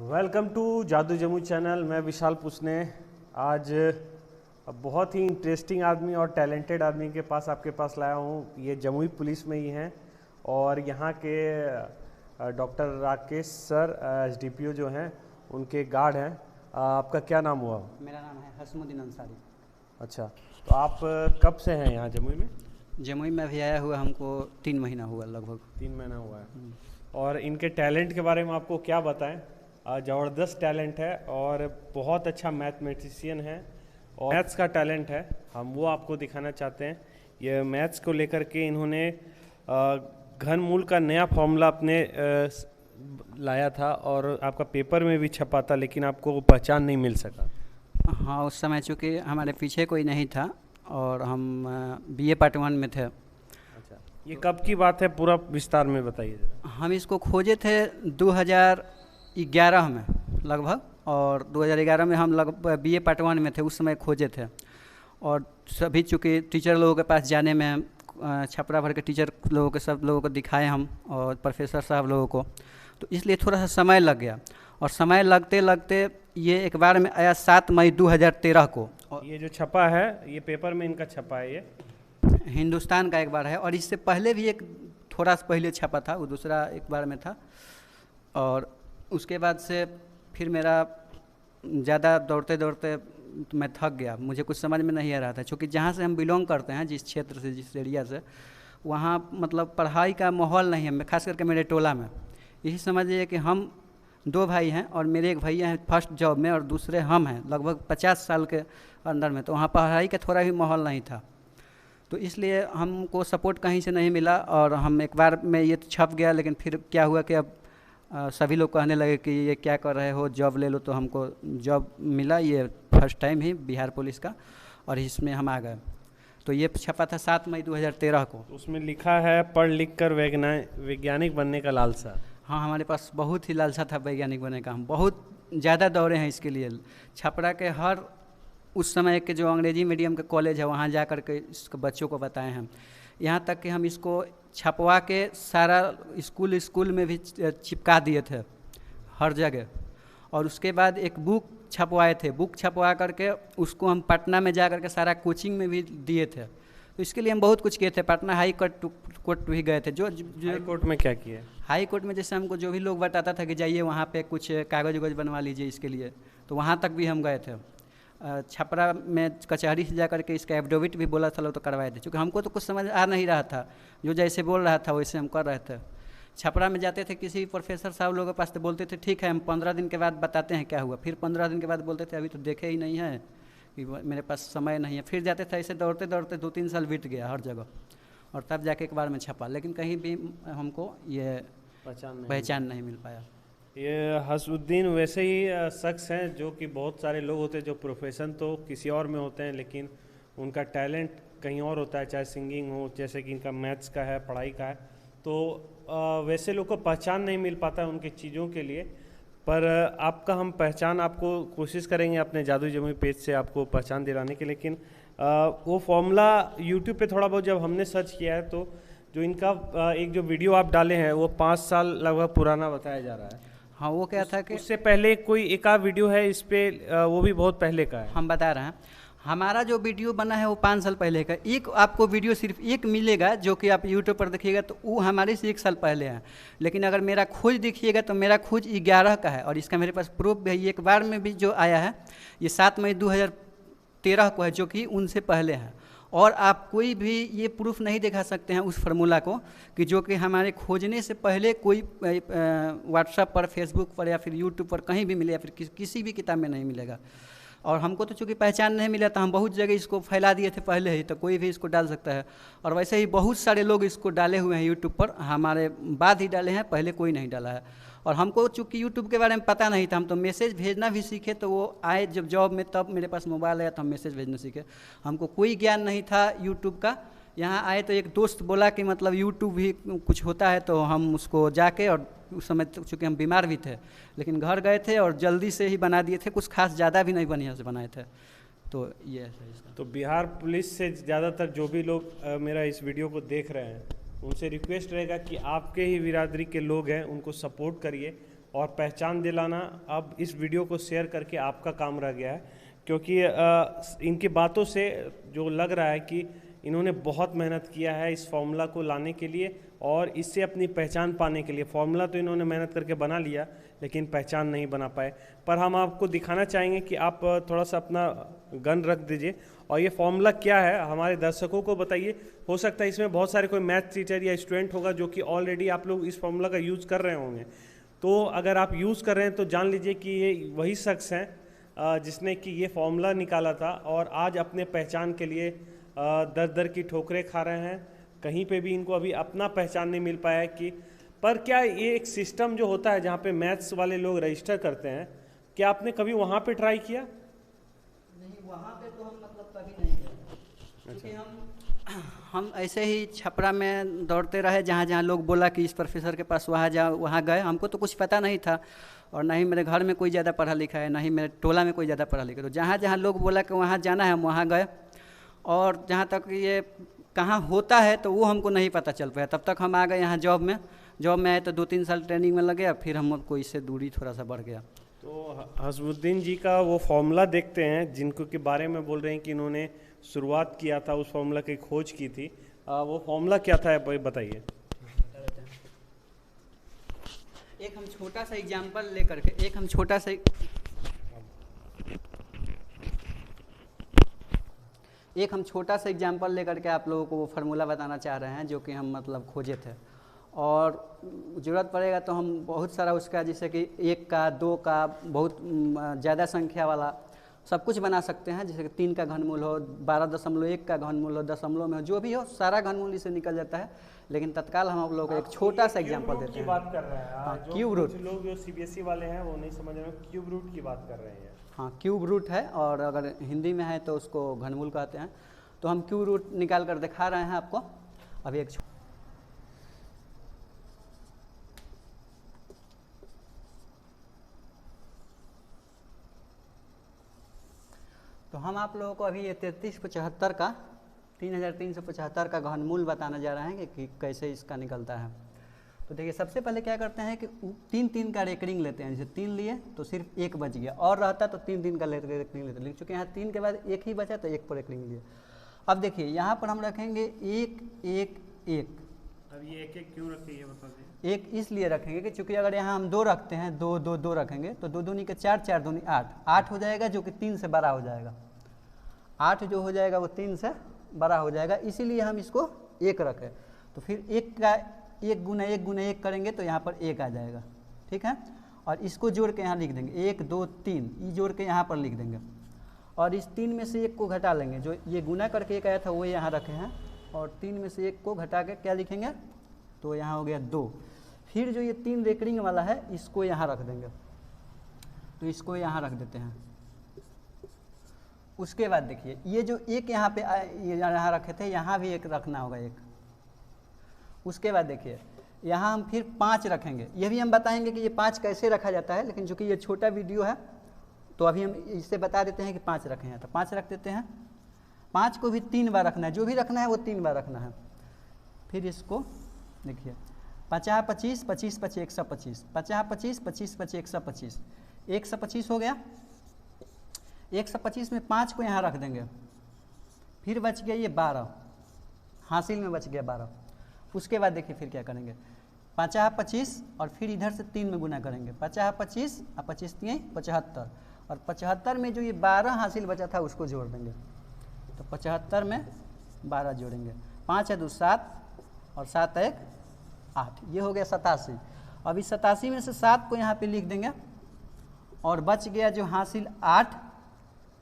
Welcome to जादू Jamui channel. मैं विशाल पुसने आज बहुत ही इंटरेस्टिंग आदमी और टैलेंटेड आदमी के पास आपके पास लाया हूँ। ये जमुई पुलिस में ही हैं और यहाँ के डॉक्टर राकेश सर एसडीपीओ जो हैं उनके गार्ड हैं। आपका क्या नाम हुआ? मेरा नाम है हसमुद्दीन अंसारी। अच्छा, तो आप कब से हैं यहाँ जमुई में? जमुई में भी आया हुआ हमको 3 महीना हुआ लगभग। 3 महीना हुआ है। और इनके टैलेंट के बारे में आपको क्या बताएं? ज़बरदस्त टैलेंट है और बहुत अच्छा मैथमेटिशियन है और मैथ्स का टैलेंट है। हम वो आपको दिखाना चाहते हैं। ये मैथ्स को लेकर के इन्होंने घनमूल का नया फॉर्मूला अपने लाया था और आपका पेपर में भी छपा था, लेकिन आपको पहचान नहीं मिल सका। हाँ, उस समय चूँकि हमारे पीछे कोई नहीं था और हम बीए पार्ट 1 में थे। अच्छा, ये कब की बात है? पूरा विस्तार में बताइए जरा। हम इसको खोजे थे 2011 में लगभग, और 2011 में हम लगभग बीए पार्ट 1 में थे, उस समय खोजे थे। और सभी चूँकि टीचर लोगों के पास जाने में छपरा भर के टीचर लोगों के सब लोगों को दिखाए हम और प्रोफेसर साहब लोगों को, तो इसलिए थोड़ा सा समय लग गया। और समय लगते लगते ये एक बार में आया 7 मई 2013 को। और ये जो छपा है, ये पेपर में इनका छपा है, ये हिंदुस्तान का एक बार है और इससे पहले भी एक थोड़ा सा पहले छपा था, वो दूसरा एक बार में था। और उसके बाद से फिर मेरा ज़्यादा दौड़ते दौड़ते मैं थक गया, मुझे कुछ समझ में नहीं आ रहा था। क्योंकि जहाँ से हम बिलोंग करते हैं, जिस क्षेत्र से, जिस एरिया से, वहाँ मतलब पढ़ाई का माहौल नहीं है। मैं खास करके मेरे टोला में यही समझिए कि हम 2 भाई हैं और मेरे एक भैया हैं फर्स्ट जॉब में और दूसरे हम हैं लगभग 50 साल के अंदर में, तो वहाँ पढ़ाई का थोड़ा भी माहौल नहीं था। तो इसलिए हमको सपोर्ट कहीं से नहीं मिला और हम एक बार में ये छप गया। लेकिन फिर क्या हुआ कि अब सभी लोग कहने लगे कि ये क्या कर रहे हो, जॉब ले लो। तो हमको जॉब मिला, ये फर्स्ट टाइम ही बिहार पुलिस का, और इसमें हम आ गए। तो ये छपा था 7 मई 2013 को। उसमें लिखा है पढ़ लिख कर वैज्ञानिक बनने का लालसा। हाँ, हमारे पास बहुत ही लालसा था वैज्ञानिक बनने का। हम बहुत ज़्यादा दौड़े हैं इसके लिए। छपरा के हर उस समय के जो अंग्रेजी मीडियम के कॉलेज है, वहाँ जा कर के इसको बच्चों को बताए हैं। यहाँ तक कि हम इसको छपवा के सारा स्कूल में भी चिपका दिए थे हर जगह। और उसके बाद एक बुक छपवाए थे, बुक छपवा करके उसको हम पटना में जा करके सारा कोचिंग में भी दिए थे। तो इसके लिए हम बहुत कुछ किए थे। पटना हाई कोर्ट भी गए थे। जो हाई कोर्ट में क्या किया? हाई कोर्ट में जैसे हमको जो भी लोग बताता था कि जाइए वहाँ पे कुछ कागज़ उगज बनवा लीजिए इसके लिए, तो वहाँ तक भी हम गए थे। छपरा में कचहरी से जा कर के इसका एफिडेविट भी बोला था लोग, तो करवाए थे। क्योंकि हमको तो कुछ समझ आ नहीं रहा था, जो जैसे बोल रहा था वैसे हम कर रहे थे। छपरा में जाते थे किसी प्रोफेसर साहब लोगों के पास, तो बोलते थे ठीक है हम 15 दिन के बाद बताते हैं क्या हुआ। फिर 15 दिन के बाद बोलते थे अभी तो देखे ही नहीं है, कि मेरे पास समय नहीं है। फिर जाते थे, ऐसे दौड़ते दौड़ते 2-3 साल बीत गया हर जगह, और तब जाके एक बार में छपा। लेकिन कहीं भी हमको ये पहचान नहीं मिल पाया। ये हसमुद्दीन वैसे ही शख्स हैं जो कि बहुत सारे लोग होते हैं जो प्रोफेशन तो किसी और में होते हैं, लेकिन उनका टैलेंट कहीं और होता है, चाहे सिंगिंग हो, जैसे कि इनका मैथ्स का है, पढ़ाई का है। तो वैसे लोग को पहचान नहीं मिल पाता है उनकी चीज़ों के लिए। पर आपका हम पहचान आपको कोशिश करेंगे अपने जादू जमुई पेज से आपको पहचान दिलाने की। लेकिन वो फॉर्मूला यूट्यूब पे थोड़ा बहुत जब हमने सर्च किया है, तो जो इनका एक जो वीडियो आप डाले हैं वो 5 साल लगभग पुराना बताया जा रहा है। हाँ, वो क्या था कि उससे पहले कोई एक आध वीडियो है इस पे, वो भी बहुत पहले का है। हम बता रहे हैं, हमारा जो वीडियो बना है वो 5 साल पहले का। एक आपको वीडियो सिर्फ एक मिलेगा जो कि आप यूट्यूब पर देखिएगा, तो वो हमारे से 1 साल पहले है। लेकिन अगर मेरा खोज देखिएगा तो मेरा खोज 11 का है, और इसका मेरे पास प्रूफ भी है। एक बार में भी जो आया है ये 7 मई 2013 को है, जो कि उनसे पहले है। और आप कोई भी ये प्रूफ नहीं दिखा सकते हैं उस फार्मूला को, कि जो कि हमारे खोजने से पहले कोई व्हाट्सएप पर, फेसबुक पर या फिर यूट्यूब पर कहीं भी मिले, या फिर किसी भी किताब में नहीं मिलेगा। और हमको तो चूँकि पहचान नहीं मिला, तो हम बहुत जगह इसको फैला दिए थे पहले ही, तो कोई भी इसको डाल सकता है। और वैसे ही बहुत सारे लोग इसको डाले हुए हैं यूट्यूब पर, हमारे बाद ही डाले हैं, पहले कोई नहीं डाला है। और हमको चूँकि यूट्यूब के बारे में पता नहीं था, हम तो मैसेज भेजना भी सीखे। तो वो आए जब जॉब में, तब मेरे पास मोबाइल आया तो हम मैसेज भेजना सीखे। हमको कोई ज्ञान नहीं था यूट्यूब का। यहाँ आए तो एक दोस्त बोला कि मतलब यूट्यूब भी कुछ होता है, तो हम उसको जाके, और उस समय चूँकि हम बीमार भी थे, लेकिन घर गए थे और जल्दी से ही बना दिए थे। कुछ खास ज़्यादा भी नहीं बढ़िया से बनाए थे। तो ये है। तो बिहार पुलिस से ज़्यादातर जो भी लोग मेरा इस वीडियो को देख रहे हैं, उनसे रिक्वेस्ट रहेगा कि आपके ही बिरादरी के लोग हैं, उनको सपोर्ट करिए और पहचान दिलाना अब इस वीडियो को शेयर करके आपका काम रह गया है, क्योंकि इनकी बातों से जो लग रहा है कि इन्होंने बहुत मेहनत किया है इस फॉर्मूला को लाने के लिए और इससे अपनी पहचान पाने के लिए। फॉर्मूला तो इन्होंने मेहनत करके बना लिया लेकिन पहचान नहीं बना पाए। पर हम आपको दिखाना चाहेंगे कि आप थोड़ा सा अपना गन रख दीजिए और ये फॉर्मूला क्या है हमारे दर्शकों को बताइए। हो सकता है इसमें बहुत सारे कोई मैथ टीचर या स्टूडेंट होगा जो कि ऑलरेडी आप लोग इस फॉर्मूला का यूज़ कर रहे होंगे। तो अगर आप यूज़ कर रहे हैं तो जान लीजिए कि ये वही शख्स हैं जिसने कि ये फॉर्मूला निकाला था और आज अपने पहचान के लिए दर दर की ठोकरें खा रहे हैं। कहीं पे भी इनको अभी अपना पहचान नहीं मिल पाया है कि पर क्या ये एक सिस्टम जो होता है जहाँ पे मैथ्स वाले लोग रजिस्टर करते हैं, क्या आपने कभी वहाँ पे ट्राई किया? नहीं, वहाँ पे तो हम मतलब कभी नहीं गए, क्योंकि हम ऐसे ही छपरा में दौड़ते रहे, जहाँ जहाँ लोग बोला कि इस प्रोफेसर के पास वहाँ जाओ, वहाँ गए। हमको तो कुछ पता नहीं था और ना ही मेरे घर में कोई ज़्यादा पढ़ा लिखा है, ना ही मेरे टोला में कोई ज़्यादा पढ़ा लिखा है। तो जहाँ जहाँ लोग बोला कि वहाँ जाना है हम वहाँ गए और जहाँ तक ये कहाँ होता है तो वो हमको नहीं पता चल पाया। तब तक हम आ गए यहाँ जॉब में आए तो 2-3 साल ट्रेनिंग में लगे, फिर हमको इससे दूरी थोड़ा सा बढ़ गया। तो हसमुद्दीन जी का वो फॉर्मूला देखते हैं जिनको के बारे में बोल रहे हैं कि इन्होंने शुरुआत किया था, उस फॉर्मूला की खोज की थी। वो फॉर्मूला क्या था बताइए। एक हम छोटा सा एग्जाम्पल लेकर के एग्जाम्पल लेकर के आप लोगों को वो फार्मूला बताना चाह रहे हैं जो कि हम मतलब खोजे थे। और ज़रूरत पड़ेगा तो हम बहुत सारा उसका, जैसे कि 1 का 2 का बहुत ज़्यादा संख्या वाला सब कुछ बना सकते हैं। जैसे कि 3 का घनमूल हो, 12.1 का घनमूल हो, दशमलव में हो, जो भी हो सारा घनमूल इससे निकल जाता है। लेकिन तत्काल हम आप लोगों को एक छोटा सा एग्जाम्पल देते हैं। बात कर रहे हैं हाँ, क्यूब रूट। लोग जो सीबीएसई वाले हैं वो नहीं समझ रहे हैं, क्यूब रूट की बात कर रहे हैं। हाँ, क्यूब रूट है और अगर हिंदी में है तो उसको घनमूल कहते हैं। तो हम क्यूब रूट निकाल कर दिखा रहे हैं आपको। अभी एक तो हम आप लोगों को अभी ये 3375 का 3375 का घनमूल बताने जा रहे हैं कि कैसे इसका निकलता है। तो देखिए, सबसे पहले क्या करते हैं कि 3-3 का रेकरिंग लेते हैं। जैसे 3 लिए तो सिर्फ 1 बच गया, और रहता तो 3-3 का रेकरिंग लेते, लेकिन चूँकि यहाँ 3 के बाद 1 ही बचा तो 1 पर रेकरिंग लिए। अब देखिए यहाँ पर हम रखेंगे 1 1 1। अब ये 1 क्यों रखे ये बता दें। 1 इसलिए रखेंगे कि चूँकि अगर यहाँ हम 2 रखते हैं, 2 2 2 रखेंगे तो 2 दूनी के 4 4 दूनी 8 8 हो जाएगा, जो कि 3 से बड़ा हो जाएगा। 8 जो हो जाएगा वो 3 से बड़ा हो जाएगा, इसीलिए हम इसको 1 रखें। तो फिर 1 का 1 गुना 1 गुना 1 करेंगे तो यहाँ पर 1 आ जाएगा, ठीक है। और इसको जोड़ के यहाँ लिख देंगे 1 2 3, ये जोड़ के यहाँ पर लिख देंगे। और इस 3 में से 1 को घटा लेंगे, जो ये गुना करके 1 आया था वो यहाँ रखे हैं, और 3 में से 1 को घटा के क्या लिखेंगे तो यहाँ हो गया 2। फिर जो ये 3 रेकरिंग वाला है इसको यहाँ रख देंगे, तो इसको यहाँ रख देते हैं। उसके बाद देखिए ये जो 1 यहाँ पे ये यहाँ रखे थे, यहाँ भी 1 रखना होगा 1। उसके बाद देखिए यहाँ हम फिर 5 रखेंगे। ये भी हम बताएंगे कि ये 5 कैसे रखा जाता है, लेकिन चूँकि ये छोटा वीडियो है तो अभी हम इससे बता देते हैं कि 5 रखे हैं। तो 5 रख देते हैं। 5 को भी 3 बार रखना है, जो भी रखना है वो 3 बार रखना है। फिर इसको देखिए 50 25 25 25 125, 50 25 25 25 125, 125 हो गया। 125 में 5 को यहाँ रख देंगे, फिर बच गया ये 12, हासिल में बच गया 12। उसके बाद देखिए फिर क्या करेंगे, 50 25 और फिर इधर से 3 में गुना करेंगे। 50 25 और 25 3 75, और 75 में जो ये 12 हासिल बचा था उसको जोड़ देंगे। तो 75 में 12 जोड़ेंगे, 5 है 2 7 और 7 1 8, ये हो गया 87। अब इस 87 में से 7 को यहाँ पे लिख देंगे, और बच गया जो हासिल 8,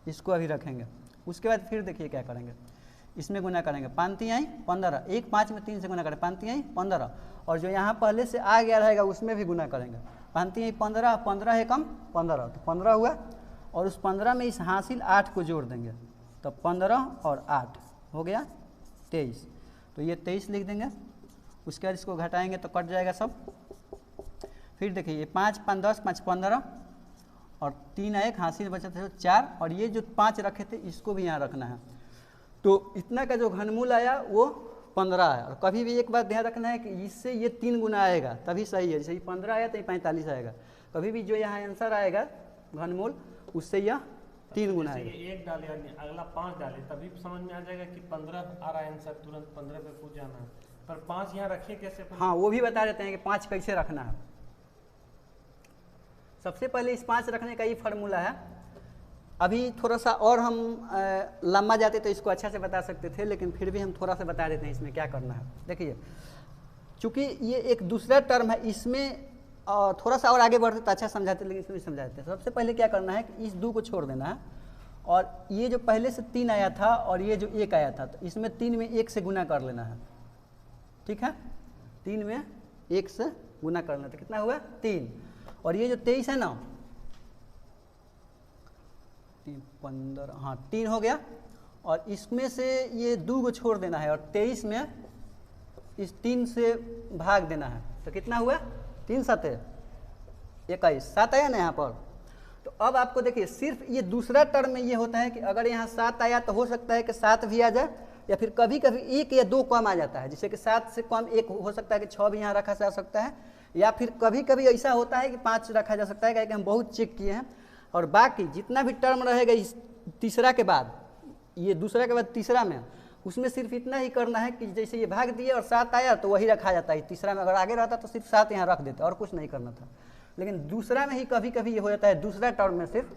इसको अभी रखेंगे। उसके बाद फिर देखिए क्या करेंगे, इसमें गुना करेंगे 5 3 15, 1 5 में 3 से गुना करें 5 3 15, और जो यहाँ पहले से आ गया रहेगा उसमें भी गुना करेंगे। 5 3 15, 15 है कम 15, तो 15 हुआ, और उस 15 में इस हासिल 8 को जोड़ देंगे, तो 15 और 8 हो गया 23। तो ये 23 लिख देंगे। उसके बाद इसको घटाएंगे तो कट जाएगा सब। फिर देखिए ये 5 5 10 5 15, और 3 1 हासिल बचा था 4, और ये जो 5 रखे थे इसको भी यहाँ रखना है। तो इतना का जो घनमूल आया वो 15 है। और कभी भी एक बात ध्यान रखना है कि इससे ये 3 गुना आएगा तभी सही है। जैसे 15 आया तो ये 45 आएगा, कभी भी जो यहाँ आंसर आएगा घनमूल उससे यह 3 गुना जैसे आएगा। ये 1 डाले और अगला 5 डाले तभी समझ में आ जाएगा कि 15 आ रहा है आंसर, तुरंत 15 पे कूद जाना है। पर 5 यहाँ रखे कैसे? हाँ वो भी बता देते हैं कि 5 कैसे रखना है। सबसे पहले इस 5 रखने का ये फार्मूला है। अभी थोड़ा सा और हम लंबा जाते तो इसको अच्छा से बता सकते थे, लेकिन फिर भी हम थोड़ा सा बता देते हैं इसमें क्या करना है। देखिए चूँकि ये एक दूसरा टर्म है, इसमें थोड़ा सा और आगे बढ़ते तो अच्छा समझाते, लेकिन इसमें समझा देते हैं। सबसे पहले क्या करना है कि इस 2 को छोड़ देना है, और ये जो पहले से 3 आया था और ये जो 1 आया था, तो इसमें 3 में 1 से गुना कर लेना है। ठीक है, 3 में 1 से गुना कर लेना, तो कितना हुआ 3। और ये जो 23 है ना, 3 15, हाँ 3 हो गया, और इसमें से ये 2 को छोड़ देना है, और 23 में इस 3 से भाग देना है, तो कितना हुआ 3 7 21, 7 आया ना यहाँ पर। तो अब आपको देखिए सिर्फ ये दूसरा टर्म में ये होता है कि अगर यहाँ 7 आया तो हो सकता है कि 7 भी आ जाए, या फिर कभी कभी 1 या 2 कम आ जाता है, जैसे कि 7 से कम 1 हो सकता है कि 6 भी यहाँ रखा जा सकता है, या फिर कभी कभी ऐसा होता है कि 5 रखा जा सकता है, क्योंकि हम बहुत चेक किए हैं। और बाकी जितना भी टर्म रहेगा इस तीसरा के बाद, ये दूसरा के बाद तीसरा में, उसमें सिर्फ इतना ही करना है कि जैसे ये भाग दिए और 7 आया तो वही रखा जाता है। तीसरा में अगर आगे रहता तो सिर्फ 7 यहाँ रख देते और कुछ नहीं करना था। लेकिन दूसरा में ही कभी कभी ये हो जाता है, दूसरा टर्म में सिर्फ,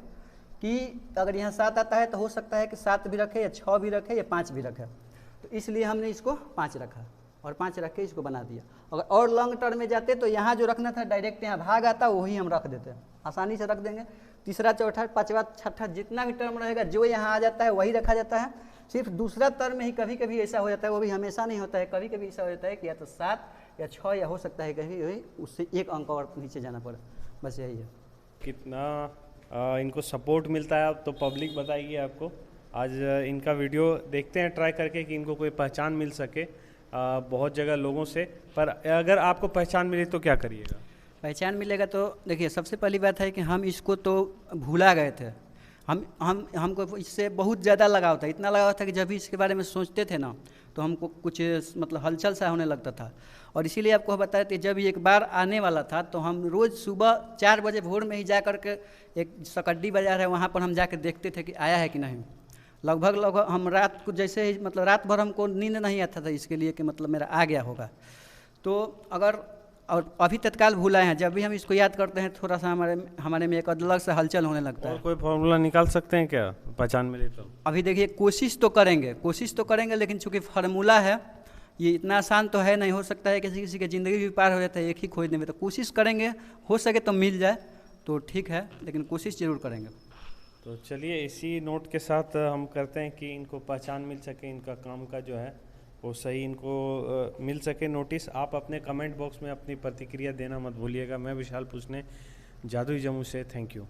कि अगर यहाँ 7 आता है तो हो सकता है कि 7 भी रखे, या 6 भी रखे, या 5 भी रखे, तो इसलिए हमने इसको 5 रखा, और 5 रख के इसको बना दिया। अगर और लॉन्ग टर्म में जाते तो यहाँ जो रखना था डायरेक्ट यहाँ भाग आता, वही हम रख देते, आसानी से रख देंगे। तीसरा चौथा पाँचवा छठा जितना भी टर्म रहेगा जो यहाँ आ जाता है वही रखा जाता है। सिर्फ दूसरा टर्म में ही कभी कभी ऐसा हो जाता है, वो भी हमेशा नहीं होता है, कभी कभी ऐसा हो जाता है कि या तो 7 या 6, या हो सकता है कहीं वही उससे 1 अंक और नीचे जाना पड़े, बस यही है। कितना इनको सपोर्ट मिलता है अब तो पब्लिक बताएगी आपको। आज इनका वीडियो देखते हैं ट्राई करके कि इनको कोई पहचान मिल सके बहुत जगह लोगों से। पर अगर आपको पहचान मिले तो क्या करिएगा? पहचान मिलेगा तो देखिए सबसे पहली बात है कि हम इसको तो भूला गए थे। हमको इससे बहुत ज़्यादा लगाव था, इतना लगाव था कि जब भी इसके बारे में सोचते थे ना तो हमको कुछ मतलब हलचल सा होने लगता था। और इसीलिए आपको बताया कि जब एक बार आने वाला था तो हम रोज़ सुबह 4 बजे भोर में ही जा कर के, एक सकड्डी बाज़ार है वहाँ पर हम जाकर देखते थे कि आया है कि नहीं। लगभग हम रात को जैसे ही मतलब रात भर हमको नींद नहीं आता था इसके लिए कि मतलब मेरा आ गया होगा। तो अगर और अभी तत्काल भूलाए हैं, जब भी हम इसको याद करते हैं थोड़ा सा हमारे में एक अलग से हलचल होने लगता है। और कोई फॉर्मूला निकाल सकते हैं क्या पहचान मिले तो? अभी देखिए कोशिश तो करेंगे, लेकिन चूंकि फार्मूला है ये इतना आसान तो है नहीं, हो सकता है किसी किसी की ज़िंदगी भी पार हो जाता है एक ही खोजने में। तो कोशिश करेंगे, हो सके तो मिल जाए तो ठीक है, लेकिन कोशिश ज़रूर करेंगे। तो चलिए इसी नोट के साथ हम करते हैं कि इनको पहचान मिल सके, इनका काम का जो है वो सही इनको मिल सके नोटिस। आप अपने कमेंट बॉक्स में अपनी प्रतिक्रिया देना मत भूलिएगा। मैं विशाल पूछने, जादुई जम्मू से, थैंक यू।